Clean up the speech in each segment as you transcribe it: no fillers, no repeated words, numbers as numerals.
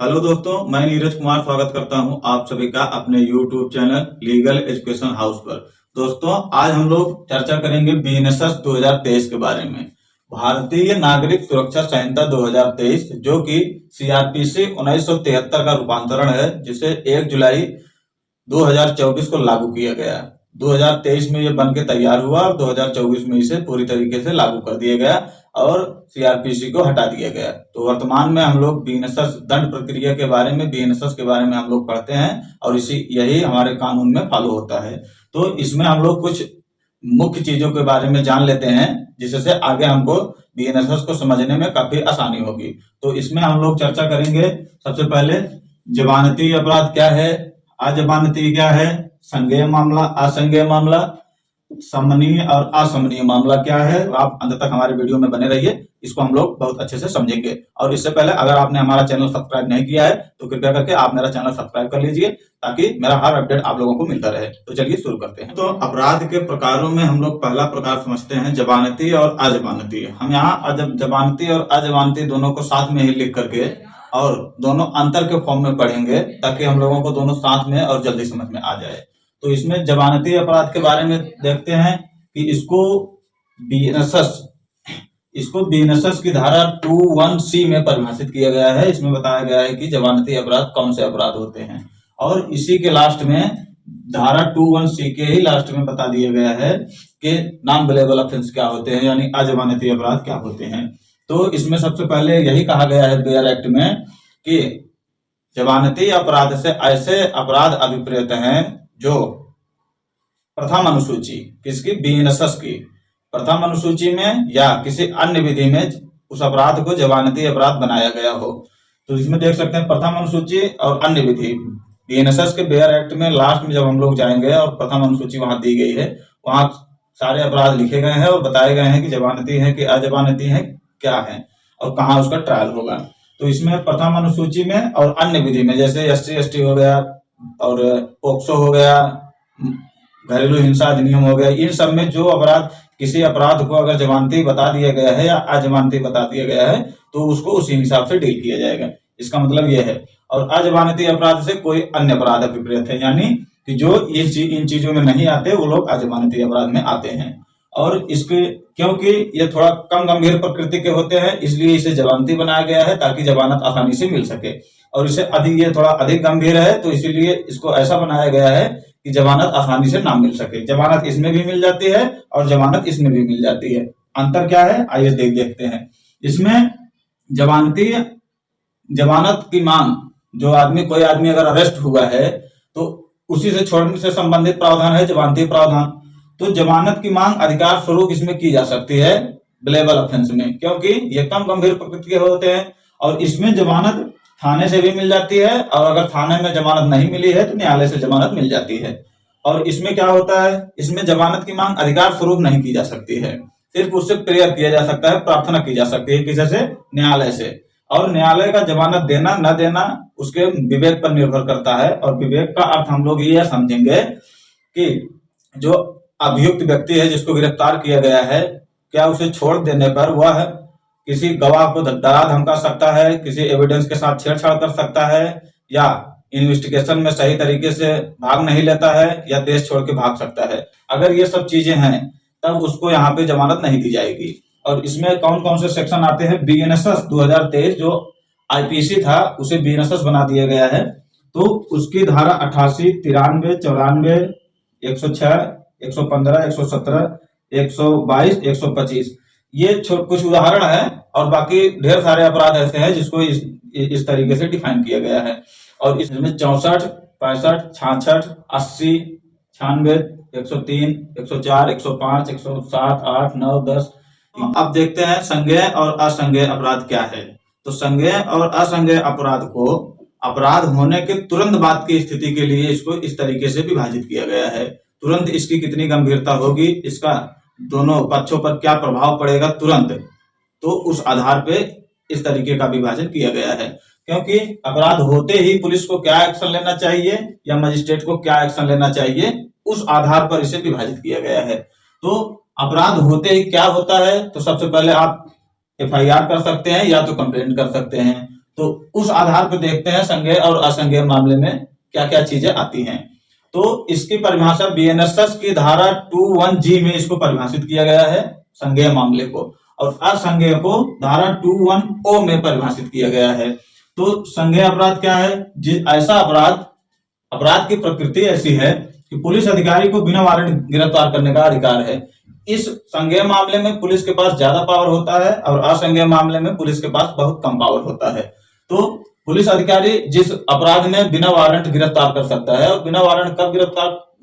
Hello दोस्तों, मैं नीरज कुमार स्वागत करता हूं आप सभी का अपने YouTube channel legal education house पर। दोस्तों, आज हम लोग चर्चा करेंगे बीएनएसएस 2023 के बारे में। भारतीय नागरिक सुरक्षा संहिता 2023 जो कि सीआरपीसी 1973 का रूपांतरण है, जिसे 1 जुलाई 2024 को लागू किया गया। 2023 में ये बन के तैयार हुआ और 2024 में इसे पूरी तरीके से लागू कर दिया गया और सीआरपीसी को हटा दिया गया। तो वर्तमान में हम लोग बीएनएसएस दंड प्रक्रिया के बारे में, बीएनएसएस के बारे में हम लोग पढ़ते हैं और यही हमारे कानून में फॉलो होता है। तो इसमें हम लोग कुछ मुख्य चीजों के बारे में जान लेते हैं, जिससे आगे हमको बीएनएसएस को समझने में काफी आसानी होगी। तो इसमें हम लोग चर्चा करेंगे। सबसे पहले जमानती अपराध क्या है, अजमानती क्या है, संज्ञेय मामला, असंज्ञेय मामला, समनीय और असमनीय मामला क्या है। आप अंत तक हमारे वीडियो में बने रहिए, इसको हम लोग बहुत अच्छे से समझेंगे। और इससे पहले अगर आपने हमारा चैनल सब्सक्राइब नहीं किया है तो कृपया करके आप मेरा चैनल सब्सक्राइब कर लीजिए, ताकि मेरा हर अपडेट आप लोगों को मिलता रहे। तो चलिए शुरू करते हैं। तो अपराध के प्रकारों में हम लोग पहला प्रकार समझते हैं जमानती और अजमानती। हम यहाँ जमानती और अजमानती दोनों को साथ में ही लिख करके और दोनों अंतर के फॉर्म में पढ़ेंगे, ताकि हम लोगों को दोनों साथ में और जल्दी समझ में आ जाए। तो इसमें जमानती अपराध के बारे में देखते हैं कि इसको बीएनएसएस की धारा 21C में परिभाषित किया गया है। इसमें बताया गया है कि जमानती अपराध कौन से अपराध होते हैं, और इसी के लास्ट में धारा 21C के ही लास्ट में बता दिया गया है कि नॉन बेलेबल ऑफेंस क्या होते हैं, यानी अजमानती अपराध क्या होते हैं। तो इसमें सबसे पहले यही कहा गया है बेयर एक्ट में कि जमानती अपराध से ऐसे अपराध अभिप्रेत हैं जो प्रथम अनुसूची किसकी, बीएनएसएस की प्रथम अनुसूची में या किसी अन्य विधि में उस अपराध को जमानती अपराध बनाया गया हो। तो इसमें देख सकते हैं प्रथम अनुसूची और अन्य विधि। बीएनएसएस के बेयर एक्ट में लास्ट में जब हम लोग जाएंगे और प्रथम अनुसूची वहां दी गई है, वहां सारे अपराध लिखे गए हैं और बताए गए हैं कि जमानती है कि अजमानती है, क्या है और कहाँ उसका ट्रायल होगा। तो इसमें प्रथम अनुसूची में और अन्य विधि में, जैसे SC/ST हो गया और पोक्सो हो गया, घरेलू हिंसा अधिनियम हो गया, इन सब में जो अपराध, किसी अपराध को अगर जमानती बता दिया गया है या अजमानती बता दिया गया है, तो उसको उसी हिसाब से डील किया जाएगा। इसका मतलब यह है। और अजमानती अपराध से कोई अन्य अपराध अभिप्रेत है, यानी कि जो इन चीजों में नहीं आते वो लोग अजमानती अपराध में आते हैं। और इसके क्योंकि ये थोड़ा कम गंभीर प्रकृति के होते हैं, इसलिए इसे जमानती बनाया गया है, ताकि जमानत आसानी से मिल सके। और इसे ये थोड़ा अधिक गंभीर है, तो इसीलिए इसको ऐसा बनाया गया है कि जमानत आसानी से ना मिल सके। जमानत इसमें भी मिल जाती है और जमानत इसमें भी मिल जाती है। अंतर क्या है, आइए देखते हैं। इसमें जमानत की मांग, जो कोई आदमी अगर अरेस्ट हुआ है तो उसी से छोड़ने से संबंधित प्रावधान है जमानती प्रावधान। तो जमानत की मांग अधिकार स्वरूप इसमें की जा सकती है बेलेबल ऑफेंस में, क्योंकि ये कम गंभीर प्रकृति के होते हैं। और इसमें जमानत थाने से भी मिल जाती है, और अगर थाने में जमानत नहीं मिली है तो न्यायालय से जमानत मिल जाती है। और इसमें क्या होता है, इसमें जमानत की मांग अधिकार स्वरूप नहीं की जा सकती है, सिर्फ उससे प्रेयर किया जा सकता है, प्रार्थना की जा सकती है किसी से, न्यायालय से। और न्यायालय का जमानत देना न देना उसके विवेक पर निर्भर करता है। और विवेक का अर्थ हम लोग ये समझेंगे कि जो अभियुक्त व्यक्ति है, जिसको गिरफ्तार किया गया है, क्या उसे छोड़ देने पर वह किसी गवाह को डरा धमका सकता है, किसी एविडेंस के साथ छेड़छाड़ कर सकता है, या इन्वेस्टिगेशन में सही तरीके से भाग नहीं लेता है, या देश छोड़ के भाग सकता है। अगर ये सब चीजें हैं तब उसको यहाँ पे जमानत नहीं दी जाएगी। और इसमें कौन कौन से सेक्शन आते हैं, बीएनएसएस 2023 जो आईपीसी था उसे बीएनएसएस बना दिया गया है। तो उसकी धारा 88, 93, 94, 106, 115, 117, 122, 125 ये कुछ उदाहरण है। और बाकी ढेर सारे अपराध ऐसे हैं जिसको इस तरीके से डिफाइन किया गया है। और इसमें 64, 65, 66, 80, 96, 103, 104, 105, 107, 8, 9, 10। अब देखते हैं संज्ञेय और असंज्ञेय अपराध क्या है। तो संज्ञेय और असंज्ञेय अपराध को अपराध होने के तुरंत बाद की स्थिति के लिए इसको इस तरीके से विभाजित किया गया है। तुरंत इसकी कितनी गंभीरता होगी, इसका दोनों पक्षों पर क्या प्रभाव पड़ेगा तुरंत, तो उस आधार पे इस तरीके का विभाजन किया गया है। क्योंकि अपराध होते ही पुलिस को क्या एक्शन लेना चाहिए या मजिस्ट्रेट को क्या एक्शन लेना चाहिए, उस आधार पर इसे विभाजित किया गया है। तो अपराध होते ही क्या होता है, तो सबसे पहले आप FIR कर सकते हैं या तो कंप्लेंट कर सकते हैं। तो उस आधार पर देखते हैं संज्ञेय और असंज्ञेय मामले में क्या क्या चीजें आती हैं। तो इसकी परिभाषा बीएनएसएस की धारा 21G में इसको परिभाषित किया गया है संज्ञेय मामले को, और असंज्ञेय को धारा 21O में परिभाषित किया गया है। तो संज्ञेय अपराध क्या है? ऐसा अपराध की प्रकृति ऐसी है कि पुलिस अधिकारी को बिना वारंट गिरफ्तार करने का अधिकार है। इस संज्ञेय मामले में पुलिस के पास ज्यादा पावर होता है और असंज्ञेय मामले में पुलिस के पास बहुत कम पावर होता है। तो पुलिस अधिकारी जिस अपराध में बिना वारंट गिरफ्तार कर सकता है और बिना वारंट कब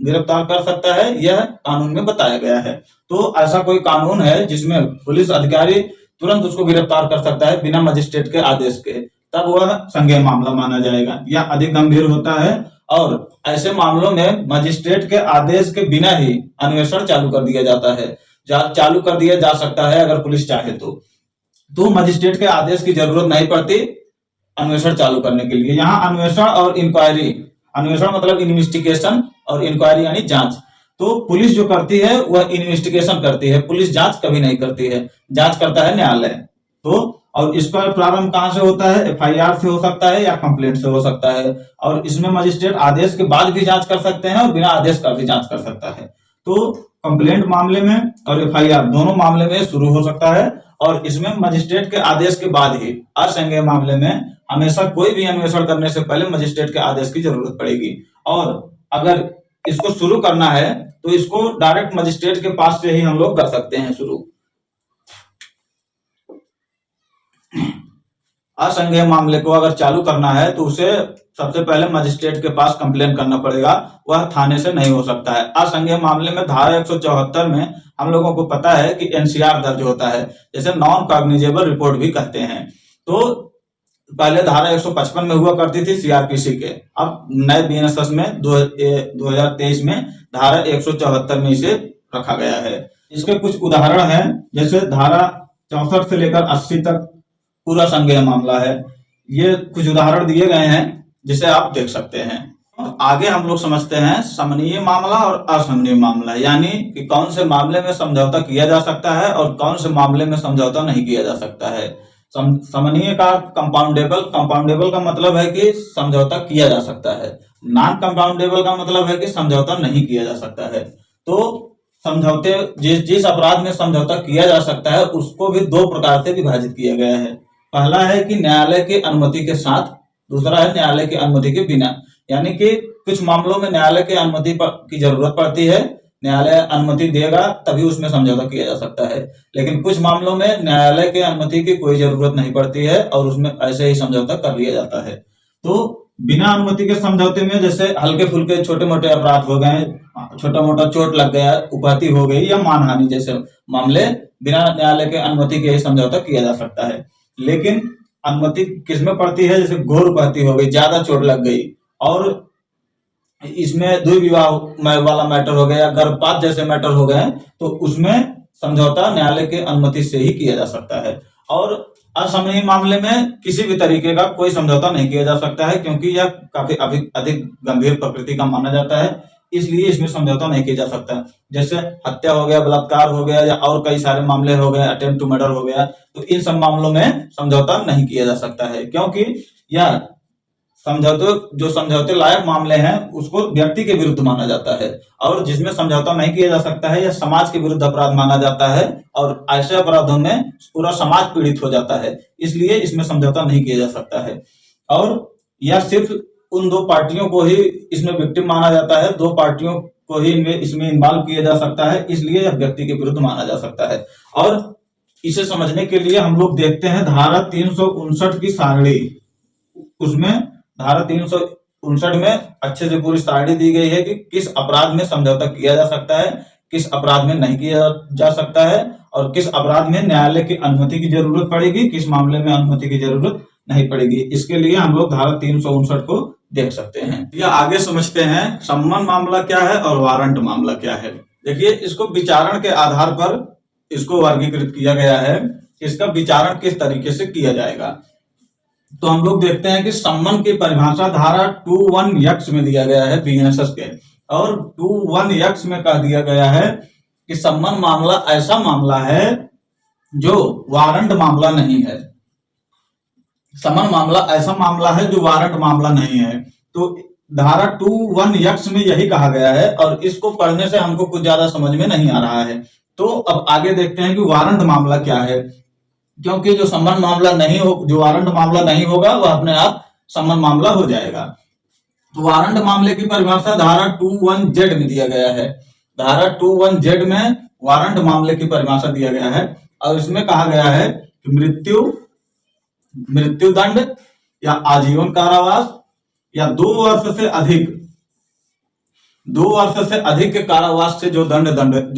गिरफ्तार कर सकता है, यह कानून में बताया गया है। तो ऐसा कोई कानून है जिसमें पुलिस अधिकारी तुरंत उसको गिरफ्तार कर सकता है बिना मजिस्ट्रेट के आदेश के, तब वह संज्ञेय मामला माना जाएगा। यह अधिक गंभीर होता है और ऐसे मामलों में मजिस्ट्रेट के आदेश के बिना ही अन्वेषण चालू कर दिया जाता है, चालू कर दिया जा सकता है अगर पुलिस चाहे तो मजिस्ट्रेट के आदेश की जरूरत नहीं पड़ती अन्वेषण चालू करने के लिए। यहाँ अन्वेषण और इंक्वायरी, अन्वेषण मतलब इन्वेस्टिगेशन और इंक्वायरी यानी जांच, तो पुलिस जो करती है वह इन्वेस्टिगेशन करती है, पुलिस जांच कभी नहीं करती है, जांच करता है न्यायालय। तो और इसका प्रारंभ कहां से होता है? एफआईआर से हो सकता है या कंप्लेंट से हो सकता है, और इसमें मजिस्ट्रेट आदेश के बाद भी जांच कर सकते हैं और बिना आदेश का भी जांच कर सकता है। तो कंप्लेंट मामले में और एफआईआर दोनों मामले में शुरू हो सकता है, और इसमें मजिस्ट्रेट के आदेश के बाद ही। असंज्ञेय मामले में हमेशा कोई भी अन्वेषण करने से पहले मजिस्ट्रेट के आदेश की जरूरत पड़ेगी, और अगर इसको शुरू करना है तो इसको डायरेक्ट मजिस्ट्रेट के पास से ही हम लोग कर सकते हैं शुरू। असंज्ञेय मामले को अगर चालू करना है तो उसे सबसे पहले मजिस्ट्रेट के पास कंप्लेन करना पड़ेगा, वह थाने से नहीं हो सकता है। असंज्ञेय मामले में धारा 174 में हम लोगों को पता है कि एनसीआर दर्ज होता है, जैसे नॉन कॉग्निजेबल रिपोर्ट भी कहते हैं। तो पहले धारा 155 में हुआ करती थी सीआरपीसी के, अब नए बीएनएसएस में 2023 में धारा 174 में इसे रखा गया है। इसके कुछ उदाहरण हैं, जैसे धारा 64 से लेकर 80 तक पूरा संज्ञेय मामला है। ये कुछ उदाहरण दिए गए हैं जिसे आप देख सकते हैं। आगे हम लोग समझते हैं समनीय मामला और असमनीय मामला, यानी कि कौन से मामले में समझौता किया जा सकता है और कौन से मामले में समझौता नहीं किया जा सकता है। समनीय का कंपाउंडेबल का मतलब है कि समझौता किया जा सकता है, नॉन कंपाउंडेबल का मतलब है कि समझौता नहीं किया जा सकता है। तो समझौते जिस अपराध में समझौता किया जा सकता है उसको भी दो प्रकार से विभाजित किया गया है। पहला है कि न्यायालय की अनुमति के साथ, दूसरा है न्यायालय की अनुमति के बिना। यानी कि कुछ मामलों में न्यायालय की अनुमति की जरूरत पड़ती है, न्यायालय अनुमति देगा तभी उसमें समझौता किया जा सकता है, लेकिन कुछ मामलों में न्यायालय की अनुमति की कोई जरूरत नहीं पड़ती है और उसमें ऐसे ही समझौता कर लिया जाता है। तो बिना अनुमति के समझौते में जैसे हल्के फुल्के छोटे मोटे अपराध हो गए, छोटा मोटा चोट लग गया, उपाधि हो गई या मानहानि जैसे मामले, बिना न्यायालय के अनुमति के ही समझौता किया जा सकता है। लेकिन अनुमति किसमें पड़ती है? जैसे घोर उपाधि हो गई, ज्यादा चोट लग गई, और इसमें द्विविवाह वाला मैटर हो गया, गर्भपात जैसे मैटर हो गए, तो उसमें समझौता न्यायालय के अनुमति से ही किया जा सकता है। और असमनीय मामले में किसी भी तरीके का कोई समझौता नहीं किया जा सकता है, क्योंकि यह काफी अधिक गंभीर प्रकृति का माना जाता है, इसलिए इसमें समझौता नहीं किया जा सकता। जैसे हत्या हो गया, बलात्कार हो गया, या और कई सारे मामले हो गए, अटेम्प्ट टू मर्डर हो गया, तो इन सब मामलों में समझौता नहीं किया जा सकता है, क्योंकि यह समझौते लायक मामले हैं उसको व्यक्ति के विरुद्ध माना जाता है, और जिसमें समझौता नहीं किया जा सकता है यह समाज के विरुद्ध अपराध माना जाता है, और ऐसे अपराधों में पूरा समाज पीड़ित हो जाता है, इसलिए इसमें समझौता नहीं किया जा सकता है। और यह सिर्फ उन दो पार्टियों को ही इसमें विक्टिम माना जाता है, दो पार्टियों को ही इसमें इन्वॉल्व किया जा सकता है, इसलिए यह व्यक्ति के विरुद्ध माना जा सकता है। और इसे समझने के लिए हम लोग देखते हैं धारा 359 की सारणी, उसमें धारा 359 में अच्छे से पूरी सारणी दी गई है कि किस अपराध में समझौता किया जा सकता है, किस अपराध में नहीं किया जा सकता है, और किस अपराध में न्यायालय की अनुमति की जरूरत पड़ेगी, किस मामले में अनुमति की जरूरत नहीं पड़ेगी। इसके लिए हम लोग धारा 359 को देख सकते हैं। या आगे समझते हैं सम्मन मामला क्या है और वारंट मामला क्या है। देखिए, इसको विचारण के आधार पर इसको वर्गीकृत किया गया है, इसका विचारण किस तरीके से किया जाएगा। तो हम लोग देखते हैं कि सम्मन की परिभाषा धारा 21X में दिया गया है बीएनएसएस के, और 21X में कह दिया गया है कि सम्मन मामला ऐसा मामला है जो वारंट मामला नहीं है। समन मामला ऐसा मामला है जो वारंट मामला नहीं है। तो धारा 21 में यही कहा गया है, और इसको पढ़ने से हमको कुछ ज्यादा समझ में नहीं आ रहा है। तो अब आगे देखते हैं कि वारंट मामला क्या है, क्योंकि जो समन मामला नहीं हो, जो वारंट मामला नहीं होगा वह अपने आप समन मामला हो जाएगा। तो वारंट मामले की परिभाषा धारा 21Z में दिया गया है। धारा 21Z में वारंट मामले की परिभाषा दिया गया है, और इसमें कहा गया है कि मृत्युदंड या आजीवन कारावास या 2 वर्ष से अधिक के कारावास से जो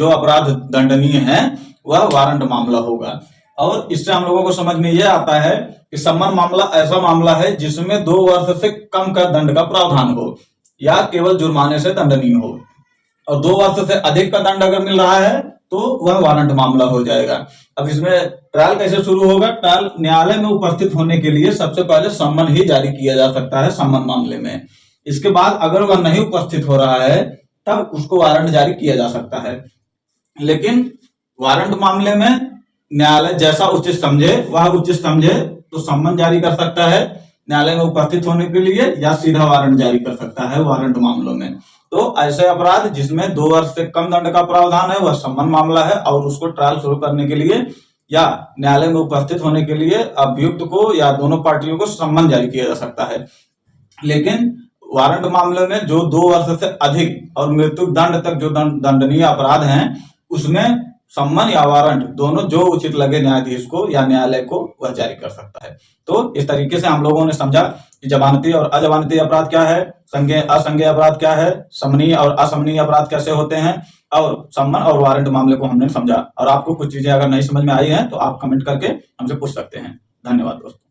अपराध दंडनीय है वह वारंट मामला होगा। और इससे हम लोगों को समझ में यह आता है कि समन मामला ऐसा मामला है जिसमें 2 वर्ष से कम का दंड का प्रावधान हो या केवल जुर्माने से दंडनीय हो, और 2 वर्ष से अधिक का दंड अगर मिल रहा है तो वह वारंट मामला हो जाएगा। अब इसमें ट्रायल कैसे शुरू होगा? ट्रायल न्यायालय में उपस्थित होने के लिए सबसे पहले सम्मन ही जारी किया जा सकता है सम्मन मामले में। इसके बाद अगर वह नहीं उपस्थित हो रहा है तब उसको वारंट जारी किया जा सकता है। लेकिन वारंट मामले में न्यायालय जैसा उचित समझे तो सम्मन जारी कर सकता है न्यायालय में उपस्थित होने के लिए, या सीधा वारंट जारी कर सकता है वारंट मामलों में। तो ऐसे अपराध जिसमें 2 वर्ष से कम दंड का प्रावधान है वह सम्मन मामला है, और उसको ट्रायल शुरू करने के लिए या न्यायालय में उपस्थित होने के लिए अभियुक्त को या दोनों पार्टियों को सम्मन जारी किया जा सकता है। लेकिन वारंट मामले में जो 2 वर्ष से अधिक और मृत्यु दंड तक जो दंडनीय अपराध हैं उसमें सम्मन या वारंट दोनों जो उचित लगे न्यायाधीश को या न्यायालय को वह जारी कर सकता है। तो इस तरीके से हम लोगों ने समझा कि जमानती और अजमानती अपराध क्या है, संज्ञेय असंज्ञेय अपराध क्या है, समनीय और असमनीय अपराध कैसे होते हैं, और सम्मन और वारंट मामले को हमने समझा। और आपको कुछ चीजें अगर नहीं समझ में आई हैं तो आप कमेंट करके हमसे पूछ सकते हैं। धन्यवाद दोस्तों।